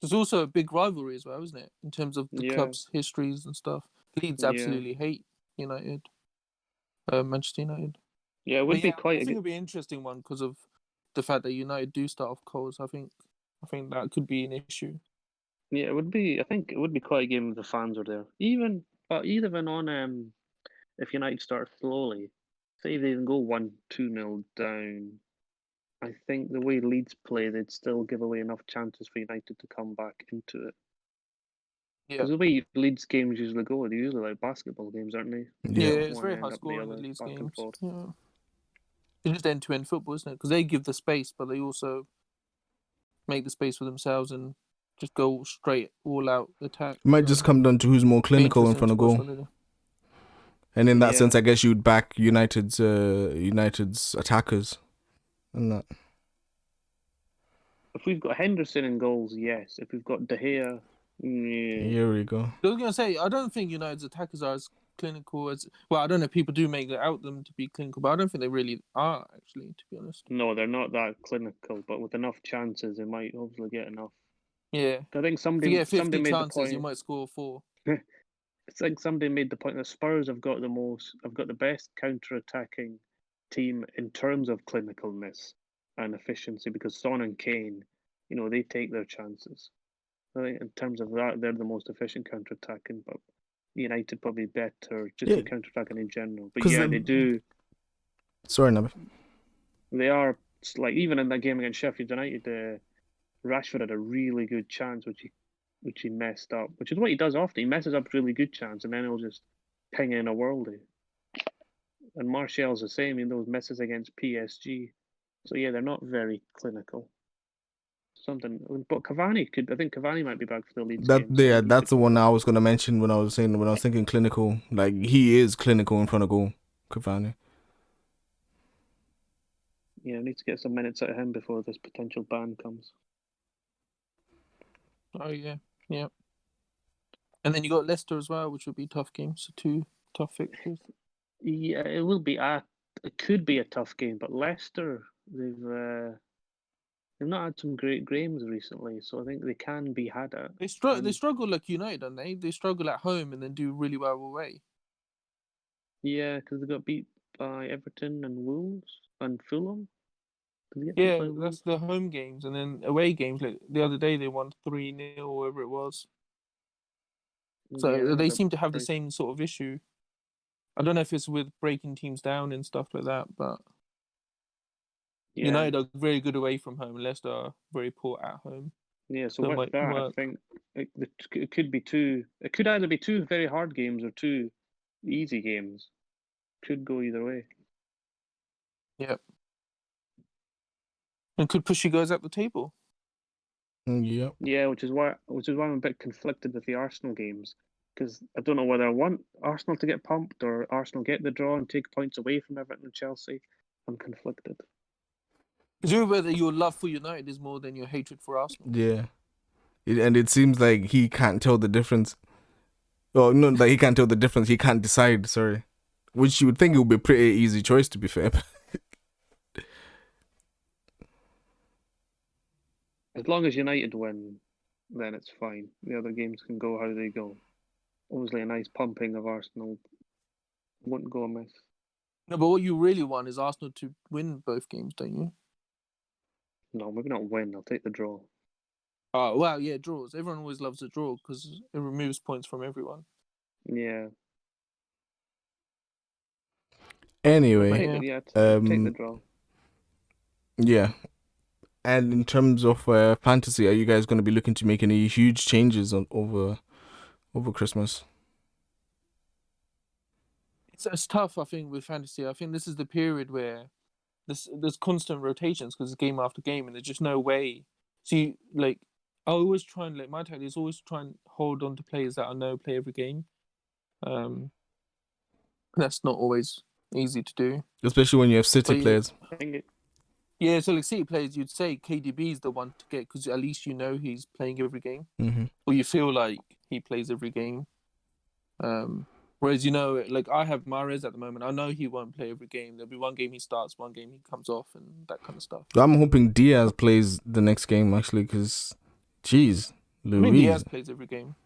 there's also a big rivalry as well, isn't it? In terms of the Yeah. club's histories and stuff. Leeds Yeah. absolutely hate United, Manchester United. Yeah, it would But be yeah, quite I think it'll be an interesting one because of the fact that United do start off cold. So I think that could be an issue. Yeah, it would be. I think it would be quite a game if the fans were there. Even on if United start slowly, say they even go 1-2-0 down. I think the way Leeds play, they'd still give away enough chances for United to come back into it. Yeah, Because the way Leeds games usually go, they're usually like basketball games, aren't they? yeah, Yeah, it's One very high end up the scoring with other, Leeds back and games. forth. Yeah, it's just end-to-end football, isn't it? Because they give the space, but they also make the space for themselves and just go straight all out attack. it might just come down to who's more Be clinical in interesting front to of watch goal. what they do. And in that Yeah. sense, I guess you'd back United's attackers, and that. If we've got Henderson in goals, yes. If we've got De Gea, yeah. Here we go. I was gonna say I don't think United's attackers are as clinical as I don't know. People do make it out them to be clinical, but I don't think they really are actually. To be honest. No, they're not that clinical, but with enough chances, they might hopefully get enough. Yeah. I think If you somebody get 50 made the chances, you point. might score 4. It's like somebody made the point that Spurs have got the best counter-attacking team in terms of clinicalness and efficiency because Son and Kane, they take their chances. I think in terms of that, they're the most efficient counter-attacking, but United probably better just in counter-attacking in general. But yeah, they do. Sorry, Nabi. They are like even in that game against Sheffield United, Rashford had a really good chance which he messed up, which is what he does often. He messes up a really good chance and then he'll just ping in a worldie. And Martial's the same in those misses against PSG. So yeah, they're not very clinical. But Cavani I think Cavani might be back for the Leeds game. So That's the one I was gonna mention when I was thinking clinical. Like he is clinical in front of goal, Cavani. Yeah, I need to get some minutes out of him before this potential ban comes. Oh yeah, yeah. And then you got Leicester as well, which would be tough games. So 2 tough fixtures. Yeah, it will be it could be a tough game, but Leicester they've not had some great games recently, so I think they can be had at. They struggle like United, don't they? They struggle at home and then do really well away. Yeah, because they got beat by Everton and Wolves and Fulham. Yeah, that's the home games, and then away games. Like the other day, they won 3-0, or whatever it was. So Yeah, they seem to have the same sort of issue. I don't know if it's with breaking teams down and stuff like that, but United are very good away from home. Leicester are very poor at home. Yeah, so with that, I think it could be two. It could either be two very hard games or two easy games. Could go either way. Yep. And could push you guys up the table. Yep. Yeah, which is why I'm a bit conflicted with the Arsenal games because I don't know whether I want Arsenal to get pumped or Arsenal get the draw and take points away from Everton and Chelsea. I'm conflicted. Is it whether your love for United is more than your hatred for Arsenal? Yeah. And it seems like he can't tell the difference. Well, no, that he can't tell the difference. He can't decide. Sorry, which you would think it would be a pretty easy choice, to be fair. As long as United win, then it's fine. The other games can go how they go. Obviously, a nice pumping of Arsenal wouldn't go amiss. No, but what you really want is Arsenal to win both games, don't you? No, maybe not win. I'll take the draw. Oh wow, yeah, draws. Everyone always loves a draw because it removes points from everyone. Yeah. Anyway, Yeah. Take the draw. yeah. And in terms of fantasy, are you guys going to be looking to make any huge changes over Christmas? It's tough, I think, with fantasy. I think this is the period where there's constant rotations because it's game after game, and there's just no way. See, like, I always try and my tactic is always try and hold on to players that I know play every game. That's not always easy to do, Especially when you have City But players. yeah. So like City players, you'd say KDB is the one to get because at least you know he's playing every game, or you feel like he plays every game. Whereas like I have Mahrez at the moment. I know he won't play every game. There'll be one game he starts, one game he comes off, and that kind of stuff. I'm hoping Diaz plays the next game actually, because, jeez, Louise. I mean, Diaz plays every game.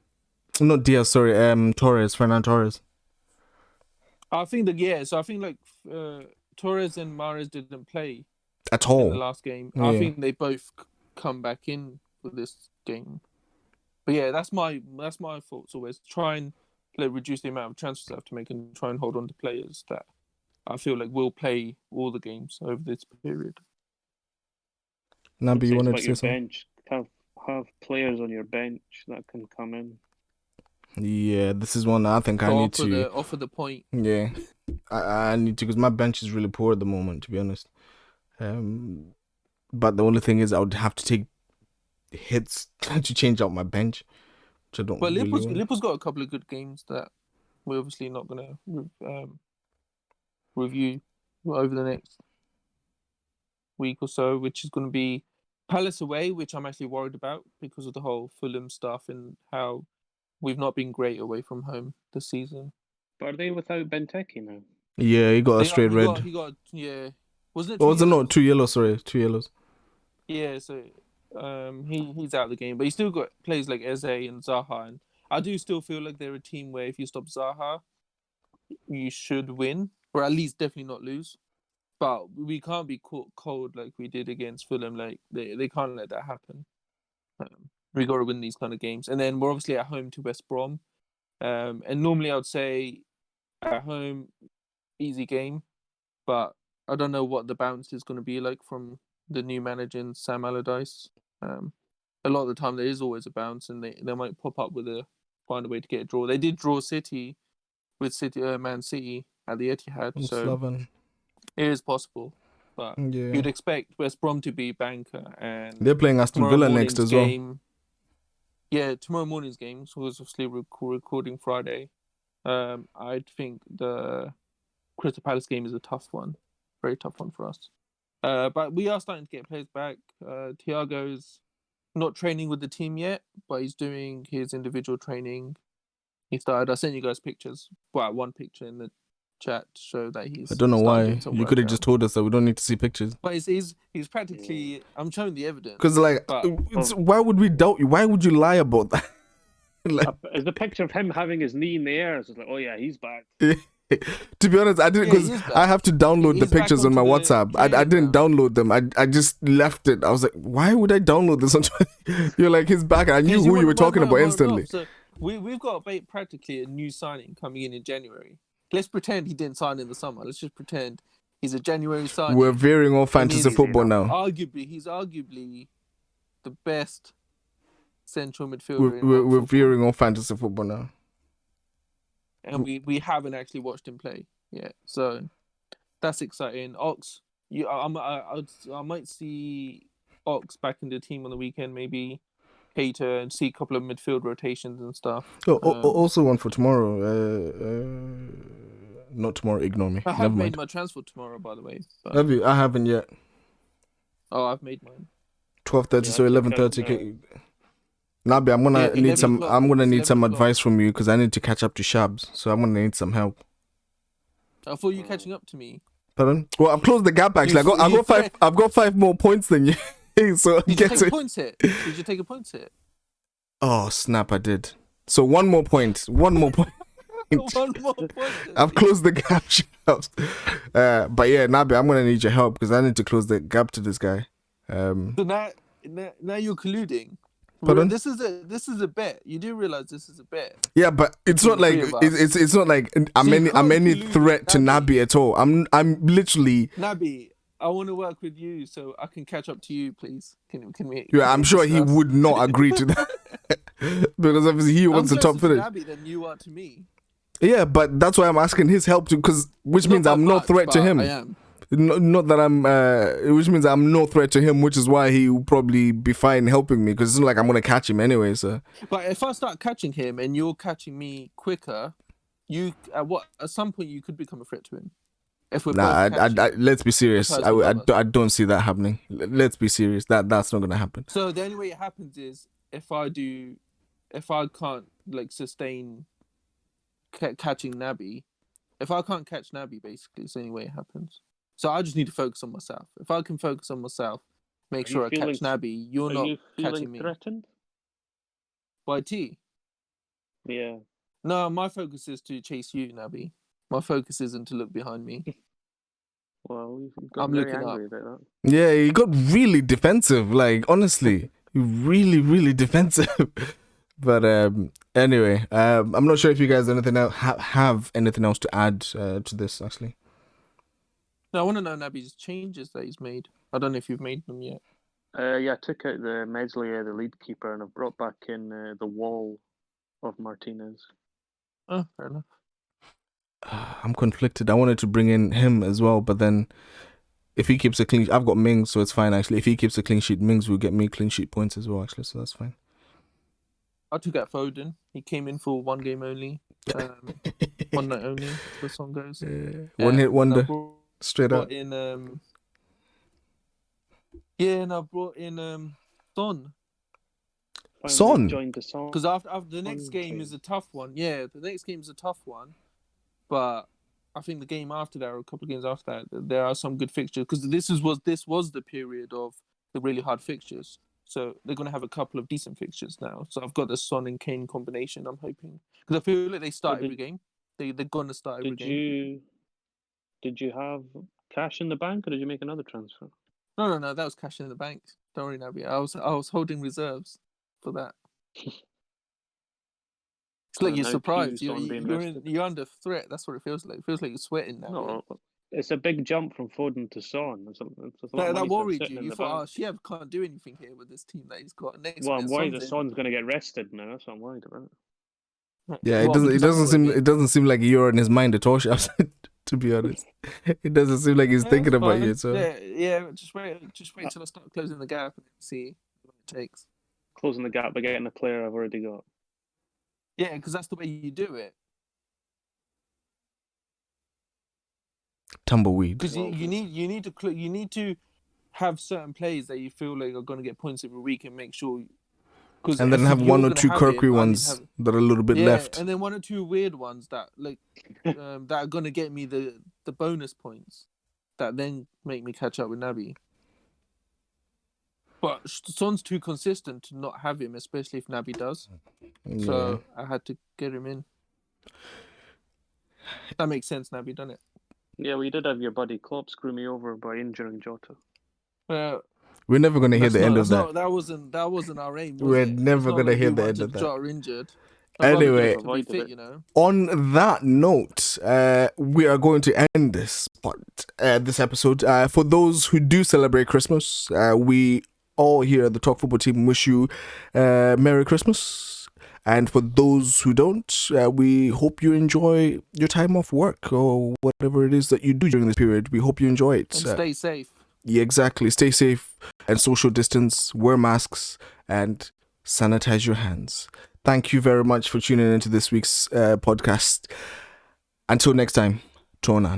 Not Diaz, sorry. Torres, Fernando Torres. I think that So I think like Torres and Mahrez didn't play at all in the last game. Yeah. I think they both come back in for this game. But yeah, that's my thoughts always. Try and reduce the amount of transfers I have to make and try and hold on to players that I feel like will play all the games over this period. Nabi, you wanted to say your something? Bench. Have players on your bench that can come in. Yeah, this is one I think I need to offer the point. Yeah, I need to, because my bench is really poor at the moment, to be honest. But the only thing is I would have to take hits to change out my bench, which I don't. But really Liverpool's got a couple of good games that we're obviously not going to review over the next week or so, which is going to be Palace away, which I'm actually worried about because of the whole Fulham stuff and how we've not been great away from home this season. But are they without Benteke now? Yeah, he got a straight red. He got Wasn't it? Was it not 2 yellows? Sorry, 2 yellows. Yeah, so he's out of the game, but he still got players like Eze and Zaha, and I do still feel like they're a team where if you stop Zaha, you should win, or at least definitely not lose. But we can't be caught cold like we did against Fulham. Like they can't let that happen. We got to win these kind of games, and then we're obviously at home to West Brom. And normally I would say at home, easy game, but I don't know what the bounce is going to be like from the new manager Sam Allardyce. A lot of the time there is always a bounce, and they might pop up find a way to get a draw. They did draw City with Man City at the Etihad, so it is possible. But you'd expect West Brom to be banker, and they're playing Aston Villa next as well. Yeah, tomorrow morning's game, so was obviously recording Friday. I think the Crystal Palace game is a tough one, very tough one for us. But we are starting to get players back. Thiago's not training with the team yet, but he's doing his individual training. He started. I sent you guys pictures. Well, one picture in the chat to show that he's. I don't know why. You could have just told us that we don't need to see pictures. But he's practically. I'm showing the evidence. Because why would we doubt you? Why would you lie about that? Is the picture of him having his knee in the air? It's like, oh yeah, he's back. To be honest, I didn't, because I have to download the pictures on my WhatsApp. I didn't download them. I just left it. I was like, why would I download this? You're like, he's back. I knew who you were talking about instantly. So we've got practically a new signing coming in January. Let's pretend he didn't sign in the summer. Let's just pretend he's a January signing. We're veering off fantasy football now. He's arguably the best central midfielder. We're veering off fantasy football now. And we haven't actually watched him play yet, so that's exciting. Ox, I might see Ox back in the team on the weekend, maybe Keita, and see a couple of midfield rotations and stuff. Also one for tomorrow. Not tomorrow. Ignore me. I have made my transfer tomorrow, by the way. Have you? I haven't yet. Oh, I've made mine. 12:30, so 11:30. Nabi, I'm gonna need some advice from you, because I need to catch up to Shabs, so I'm gonna need some help. I thought you were catching up to me. Pardon? Well, I've closed the gap actually. I've got 5 more points than you. So did you take a points hit? Did you take a points hit? Oh snap! I did. So one more point. One more point. I've closed the gap, Shabs. But yeah, Nabi, I'm gonna need your help, because I need to close the gap to this guy. So now you're colluding. Pardon? This is a bet. You do realize this is a bet. Yeah, but it's not like Between the three of us. it's not like I'm So you any can't any collude threat with to Nabi at all. I'm literally. Nabi, I want to work with you so I can catch up to you, please. Can we? Yeah, can I'm we sure he discuss? would not agree to that because obviously he wants I'm the top closer to finish. Nabi than you are to me. Yeah, but that's why I'm asking his help too, because which means Not by I'm no much, threat to but him. I am. Not that I'm, which means I'm no threat to him, which is why he will probably be fine helping me because it's not like I'm gonna catch him anyway. So But if I start catching him and you're catching me quicker, you at some point you could become a threat to him. If we're nah, both catching. let's be serious. person above us. I don't see that happening. Let's be serious. That's not gonna happen. So the only way it happens is if I can't like sustain catching Nabi. If I can't catch Nabi, basically, it's the only way it happens. So I just need to focus on myself. If I can focus on myself, make sure I catch Nabi, you're not catching me. Threatened? YT? Yeah. No, my focus is to chase you, Nabi. My focus isn't to look behind me. Well, you've got I'm very looking angry up. about Yeah, he got really defensive. Like honestly, really defensive. But anyway, I'm not sure if you guys have anything else to add to this actually. No, I want to know Nabi's changes that he's made. I don't know if you've made them yet. that. Yeah, I took out the Meslier, the lead keeper, and I've brought back in the wall of Martinez. Oh, fair enough. I'm conflicted. I wanted to bring in him as well, but then if he keeps a clean, I've got Mings, so it's fine actually. If he keeps a clean sheet, Mings will get me clean sheet points as well actually, so that's fine. I took out Foden. He came in for one game only, one night only. As the song goes. One hit wonder, straight brought up. in and I brought in Son. Son? Joined the song. Because after the next game is a tough one. Yeah, the next game is a tough one, but I think the game after that, or a couple of games after that, there are some good fixtures. Because this was the period of the really hard fixtures. So they're going to have a couple of decent fixtures now. So I've got the Son and Kane combination. I'm hoping because I feel like they start every game. They're going to start every game. Did you have cash in the bank, or did you make another transfer? No. That was cash in the bank. Don't worry, Nabi. I was holding reserves for that. It's like you're surprised. You're under threat. That's what it feels like. It feels like you're sweating now. No, it's a big jump from Foden to Son. That worried you. You thought, Shiev can't do anything here with this team that he's got. Next I'm worried that Son's going to get rested now. That's what I'm worried about. Yeah, it doesn't seem like you're in his mind at all, Shafs, to be honest. It doesn't seem like he's thinking about you. So just wait till I start closing the gap and see what it takes. Closing the gap by getting a player I've already got. Yeah, because that's the way you do it. Tumbleweed. Because you need to have certain players that you feel like are going to get points every week and make sure. And then have one or two quirky ones that are a little bit left. And then one or two weird ones that that are going to get me the bonus points that then make me catch up with Nabi. But Son's too consistent to not have him, especially if Nabi does. Yeah. So I had to get him in. That makes sense, Nabi, doesn't it? Yeah, we did have your buddy Klopp screw me over by injuring Jota. We're never going to hear the end of that. That wasn't our aim. We're never going to hear the end of that. Jota injured. Anyway, fit, you know? On that note, we are going to end this episode. For those who do celebrate Christmas, we all here at the Talk Football team wish you Merry Christmas. And for those who don't, we hope you enjoy your time off work or whatever it is that you do during this period. We hope you enjoy it. And stay safe. Yeah, exactly. Stay safe and social distance, wear masks, and sanitize your hands. Thank you very much for tuning into this week's podcast. Until next time, Tonan.